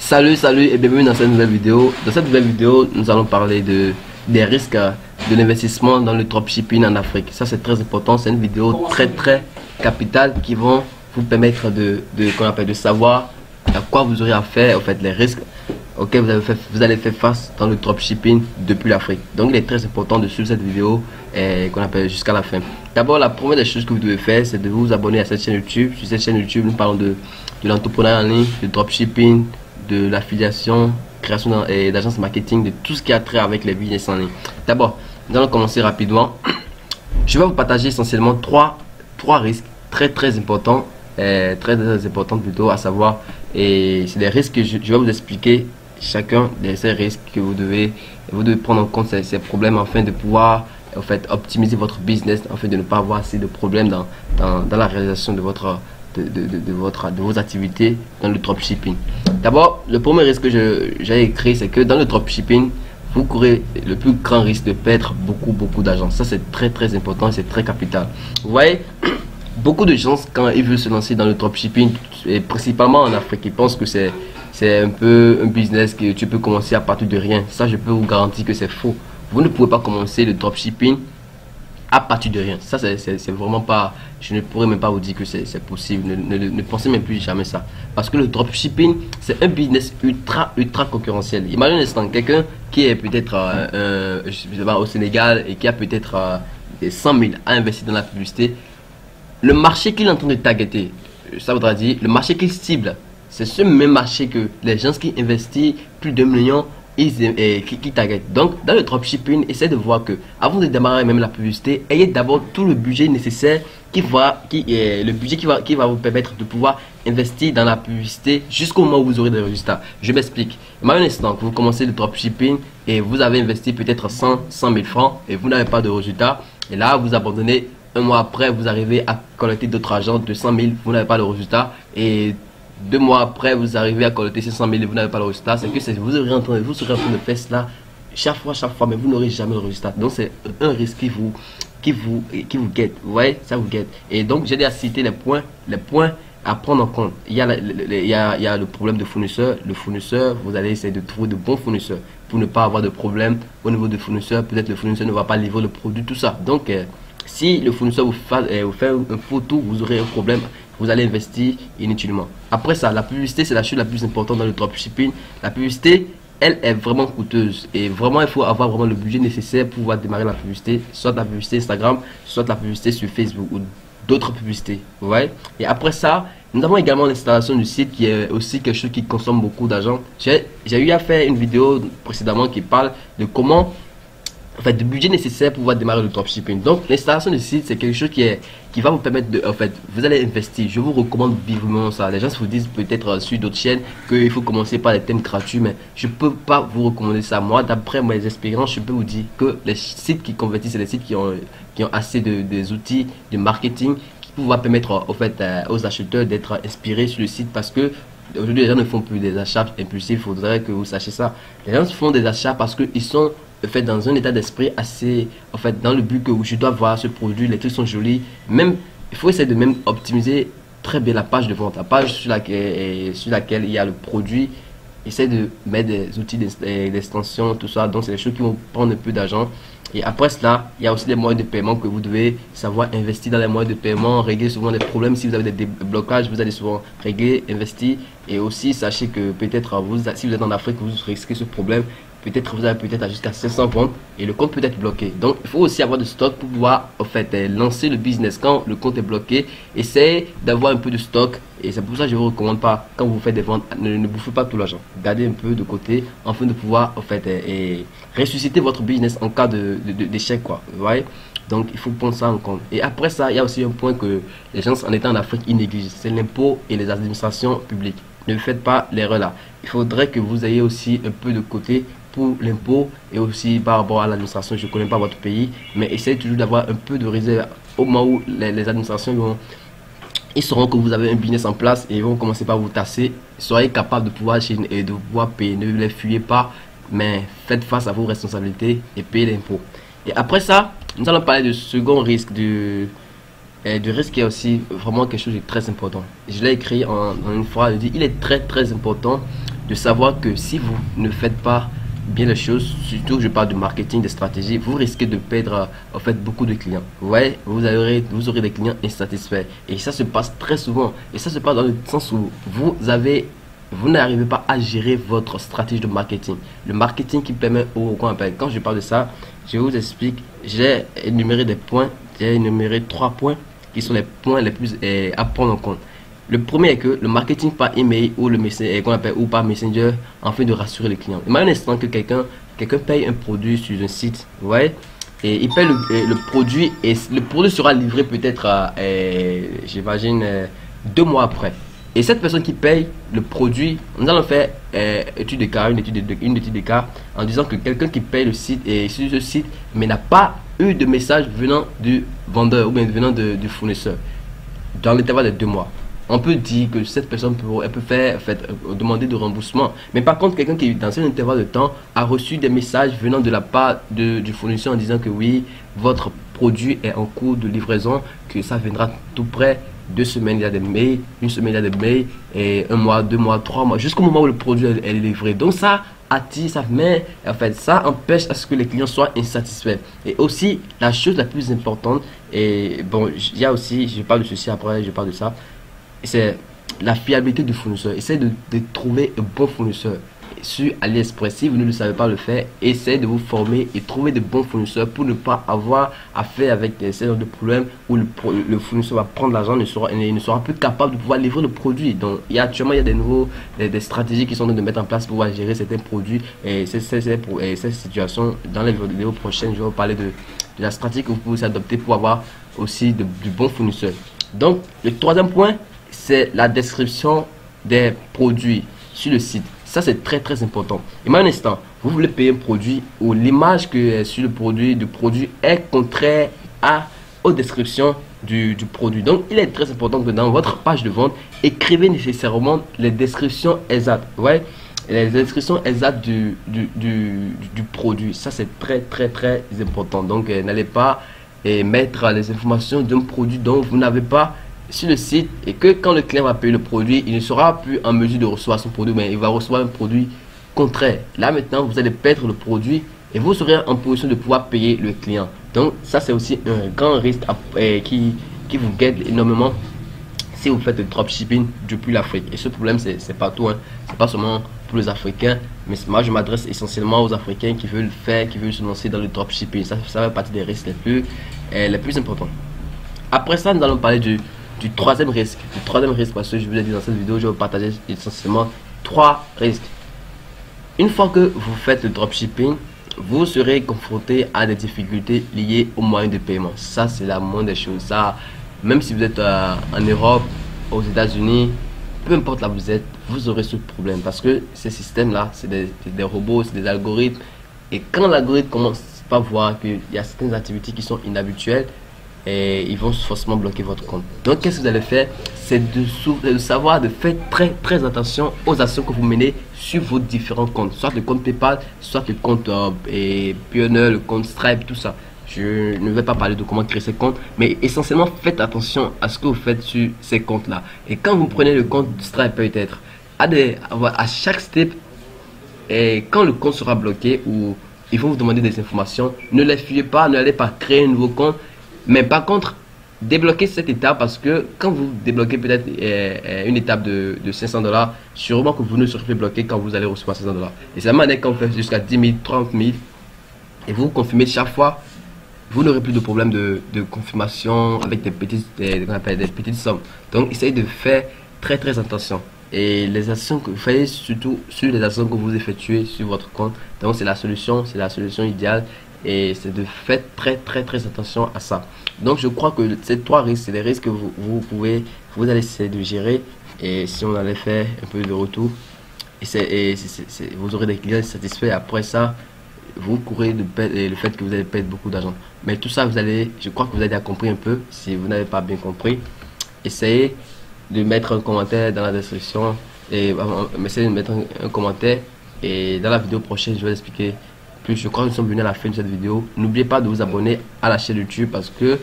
Salut et bienvenue dans cette nouvelle vidéo. Dans cette nouvelle vidéo, nous allons parler des risques de l'investissement dans le dropshipping en Afrique. Ça c'est très important, c'est une vidéo très capitale qui vont vous permettre de savoir à quoi vous aurez à faire, en fait, les risques auxquels vous allez faire face dans le dropshipping depuis l'Afrique. Donc il est très important de suivre cette vidéo jusqu'à la fin. D'abord, la première des choses que vous devez faire, c'est de vous abonner à cette chaîne YouTube. Sur cette chaîne YouTube, nous parlons de l'entrepreneuriat en ligne, du dropshipping, de l'affiliation, création d'agences marketing, de tout ce qui a trait avec les business en ligne. D'abord, nous allons commencer rapidement. Je vais vous partager essentiellement trois risques très importants, très importants plutôt, à savoir, et c'est des risques que je vais vous expliquer chacun de ces risques que vous devez prendre en compte ces problèmes afin de pouvoir en fait optimiser votre business, afin de ne pas avoir assez de problèmes dans la réalisation de vos activités dans le dropshipping. D'abord, le premier risque que j'ai écrit, c'est que dans le dropshipping, vous courez le plus grand risque de perdre beaucoup d'argent. Ça c'est très important, c'est très capital. Vous voyez, beaucoup de gens, quand ils veulent se lancer dans le dropshipping, et principalement en Afrique, ils pensent que c'est un peu un business que tu peux commencer à partir de rien. Ça, je peux vous garantir que c'est faux. Vous ne pouvez pas commencer le dropshipping à partir de rien. Ça, c'est vraiment pas... Je ne pourrais même pas vous dire que c'est possible. Ne pensez même plus jamais ça. Parce que le dropshipping, c'est un business ultra concurrentiel. Imagine un instant, quelqu'un qui est peut-être au Sénégal et qui a peut-être 100 000 à investir dans la publicité. Le marché qu'il est en train de targeter, ça voudra dire le marché qu'il cible, c'est ce même marché que les gens qui investissent plus de 1 million qui targetent. Donc dans le dropshipping, essayez de voir que avant de démarrer même la publicité, ayez d'abord tout le budget nécessaire qui va vous permettre de pouvoir investir dans la publicité jusqu'au moment où vous aurez des résultats. Je m'explique. Imaginez un instant que vous commencez le dropshipping et vous avez investi peut-être 100 000 francs et vous n'avez pas de résultats, et là vous abandonnez. Un mois après, vous arrivez à collecter d'autres argent de 100 000, vous n'avez pas de résultat. Et 2 mois après, vous arrivez à collecter 500 000 et vous n'avez pas de résultat. C'est que vous serez en train de faire cela chaque fois, mais vous n'aurez jamais de résultat. Donc c'est un risque qui vous guette. Vous voyez, ça vous guette. Et donc j'ai déjà cité les points à prendre en compte. Il y a le problème de fournisseur. Le fournisseur, vous allez essayer de trouver de bons fournisseurs pour ne pas avoir de problème au niveau de fournisseur. Peut-être le fournisseur ne va pas livrer le produit, tout ça. Donc si le fournisseur vous fait un faux tour, vous aurez un problème, vous allez investir inutilement. Après ça, la publicité, c'est la chose la plus importante dans le dropshipping. La publicité, elle est vraiment coûteuse et vraiment il faut avoir vraiment le budget nécessaire pour pouvoir démarrer la publicité, soit la publicité Instagram, soit la publicité sur Facebook ou d'autres publicités. Vous voyez? Et après ça, nous avons également l'installation du site qui est aussi quelque chose qui consomme beaucoup d'argent. J'ai eu à faire une vidéo précédemment qui parle de comment, en fait, du budget nécessaire pour pouvoir démarrer le dropshipping. Donc l'installation du site, c'est quelque chose qui va vous permettre de, en fait, vous allez investir. Je vous recommande vivement ça. Les gens vous disent peut-être sur d'autres chaînes qu'il faut commencer par les thèmes gratuits, mais je peux pas vous recommander ça. Moi, d'après mes expériences, je peux vous dire que les sites qui convertissent, c'est les sites qui ont assez des outils de marketing qui vont permettre, en fait, aux acheteurs d'être inspirés sur le site, parce que aujourd'hui les gens ne font plus des achats impulsifs. Il faudrait que vous sachiez ça. Les gens font des achats parce qu'ils sont fait dans un état d'esprit assez, en fait, dans le but que je dois voir ce produit, les trucs sont jolis. Même il faut essayer de même optimiser très bien la page de vente, la page sur laquelle il y a le produit. Essaye de mettre des outils d'extension, tout ça. Donc c'est des choses qui vont prendre un peu d'argent. Et après cela, il y a aussi les moyens de paiement que vous devez savoir investir dans les moyens de paiement, régler souvent les problèmes. Si vous avez des blocages, vous allez souvent régler, investir. Et aussi sachez que peut-être si vous êtes en Afrique, vous risquez ce problème. Peut-être vous avez peut-être jusqu'à 500 comptes et le compte peut être bloqué. Donc il faut aussi avoir de stock pour pouvoir, en fait, lancer le business. Quand le compte est bloqué, essayez d'avoir un peu de stock. Et c'est pour ça que je ne vous recommande pas, quand vous faites des ventes, ne bouffez pas tout l'argent. Gardez un peu de côté afin de pouvoir, en fait, ressusciter votre business en cas d'échec, quoi. Vous voyez? Donc il faut prendre ça en compte. Et après ça, il y a aussi un point que les gens en étant en Afrique, ils négligent. C'est l'impôt et les administrations publiques. Ne faites pas l'erreur là. Il faudrait que vous ayez aussi un peu de côté pour l'impôt et aussi par rapport à l'administration. Je ne connais pas votre pays, mais essayez toujours d'avoir un peu de réserve au moment où les administrations ils sauront que vous avez un business en place et ils vont commencer par vous tasser. Soyez capable de pouvoir payer. Ne les fuyez pas, mais faites face à vos responsabilités et payez l'impôt. Et après ça, nous allons parler du second risque, du risque qui est aussi vraiment quelque chose de très important. Je l'ai écrit en une fois, je dis il est très important de savoir que si vous ne faites pas bien les choses, surtout je parle du marketing, des stratégies, vous risquez de perdre en fait beaucoup de clients. Vous voyez, vous aurez des clients insatisfaits. Et ça se passe très souvent. Et ça se passe dans le sens où vous n'arrivez pas à gérer votre stratégie de marketing. Le marketing qui permet quand je parle de ça, je vous explique, j'ai énuméré des points, j'ai énuméré 3 points qui sont les points les plus à prendre en compte. Le premier est que le marketing par email ou ou par Messenger en fait de rassurer les clients. Imagine un instant que quelqu'un paye un produit sur un site, vous voyez, et il paye le produit et le produit sera livré peut-être j'imagine 2 mois après. Et cette personne qui paye le produit, nous allons faire une étude de cas en disant que quelqu'un qui paye le site et sur ce site mais n'a pas eu de message venant du vendeur ou bien venant du fournisseur dans l'intervalle de 2 mois. On peut dire que cette personne peut demander de remboursement. Mais par contre, quelqu'un qui, dans cet intervalle de temps, a reçu des messages venant de la part du fournisseur en disant que oui, votre produit est en cours de livraison, que ça viendra tout près. 2 semaines, il y a des mails, 1 semaine, il y a des mails, et 1 mois, 2 mois, 3 mois, jusqu'au moment où le produit est livré. Donc ça attire, ça empêche à ce que les clients soient insatisfaits. Et aussi, la chose la plus importante, et bon, il y a aussi, je parle de ceci après, je parle de ça, c'est la fiabilité du fournisseur. Essayez de trouver un bon fournisseur sur AliExpress. Si vous ne le savez pas le faire, essayez de vous former et trouver de bons fournisseurs pour ne pas avoir à faire avec ces genres de problèmes où le fournisseur va prendre l'argent et ne sera plus capable de pouvoir livrer le produit. Donc actuellement il y a des stratégies qui sont en train de mettre en place pour pouvoir gérer certains produits et cette situation. Dans les vidéos prochaines, je vais vous parler de la stratégie que vous pouvez adopter pour avoir aussi du bon fournisseur. Donc le troisième point, c'est la description des produits sur le site. Ça, c'est très très important. Imaginez un instant, vous voulez payer un produit où l'image que est sur le produit est contraire aux descriptions du produit. Donc, il est très important que dans votre page de vente, écrivez nécessairement les descriptions exactes. Ouais, les descriptions exactes du produit. Ça, c'est très très très important. Donc, n'allez pas mettre les informations d'un produit dont vous n'avez pas sur le site et que quand le client va payer le produit, il ne sera plus en mesure de recevoir son produit, mais il va recevoir un produit contraire. Là maintenant, vous allez perdre le produit et vous serez en position de pouvoir payer le client. Donc ça, c'est aussi un grand risque qui vous guette énormément si vous faites le dropshipping depuis l'Afrique. Et ce problème, c'est partout, hein. C'est pas seulement pour les Africains, mais moi je m'adresse essentiellement aux Africains qui veulent se lancer dans le dropshipping. Ça fait partie des risques les plus importants. Après ça, nous allons parler du troisième risque. Le troisième risque, parce que je vous ai dit dans cette vidéo, je vais vous partager essentiellement 3 risques. Une fois que vous faites le dropshipping, vous serez confronté à des difficultés liées aux moyens de paiement. Ça, c'est la moindre des choses. Ça, même si vous êtes en Europe, aux États-Unis, peu importe là où vous êtes, vous aurez ce problème. Parce que ces systèmes-là, c'est des robots, c'est des algorithmes. Et quand l'algorithme commence à voir qu'il y a certaines activités qui sont inhabituelles, et ils vont forcément bloquer votre compte. Donc qu'est-ce que vous allez faire? C'est de savoir de faire très très attention aux actions que vous menez sur vos différents comptes, soit le compte PayPal, soit le compte Pioneer, le compte Stripe, tout ça. Je ne vais pas parler de comment créer ces comptes, mais essentiellement faites attention à ce que vous faites sur ces comptes là. Et quand vous prenez le compte Stripe, peut-être à chaque step, et quand le compte sera bloqué ou ils vont vous demander des informations, ne les fuyez pas, n'allez pas créer un nouveau compte. Mais par contre, débloquez cette étape parce que quand vous débloquez peut-être une étape de $500, sûrement que vous ne serez plus bloqué quand vous allez recevoir $500. Et c'est la manière quand vous faites jusqu'à 10 000, 30 000 et vous confirmez chaque fois, vous n'aurez plus de problème de confirmation avec des petites sommes. Donc, essayez de faire très très attention. Et les actions que vous faites, surtout sur les actions que vous effectuez sur votre compte. Donc, c'est la solution idéale. Et c'est de faire très très très attention à ça. Donc je crois que ces 3 risques, c'est des risques que vous allez essayer de gérer. Et si on allait faire un peu de retour, vous aurez des clients satisfaits. Après ça, vous courez le fait que vous allez perdre beaucoup d'argent. Mais tout ça, je crois que vous avez compris un peu. Si vous n'avez pas bien compris, essayez de mettre un commentaire dans la description. Et essayez de mettre un commentaire. Et dans la vidéo prochaine, je vais expliquer. Je crois que nous sommes venus à la fin de cette vidéo. N'oubliez pas de vous abonner à la chaîne YouTube parce que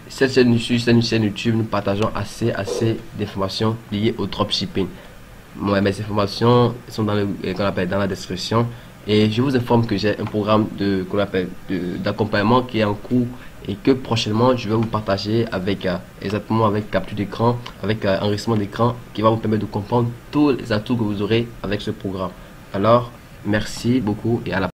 cette chaîne YouTube, nous partageons assez d'informations liées au dropshipping. mes informations sont dans qu'on appelle dans la description. Et je vous informe que j'ai un programme qu'on appelle d'accompagnement qui est en cours et que prochainement je vais vous partager avec exactement avec capture d'écran, avec enregistrement d'écran qui va vous permettre de comprendre tous les atouts que vous aurez avec ce programme. Alors, merci beaucoup et à la prochaine.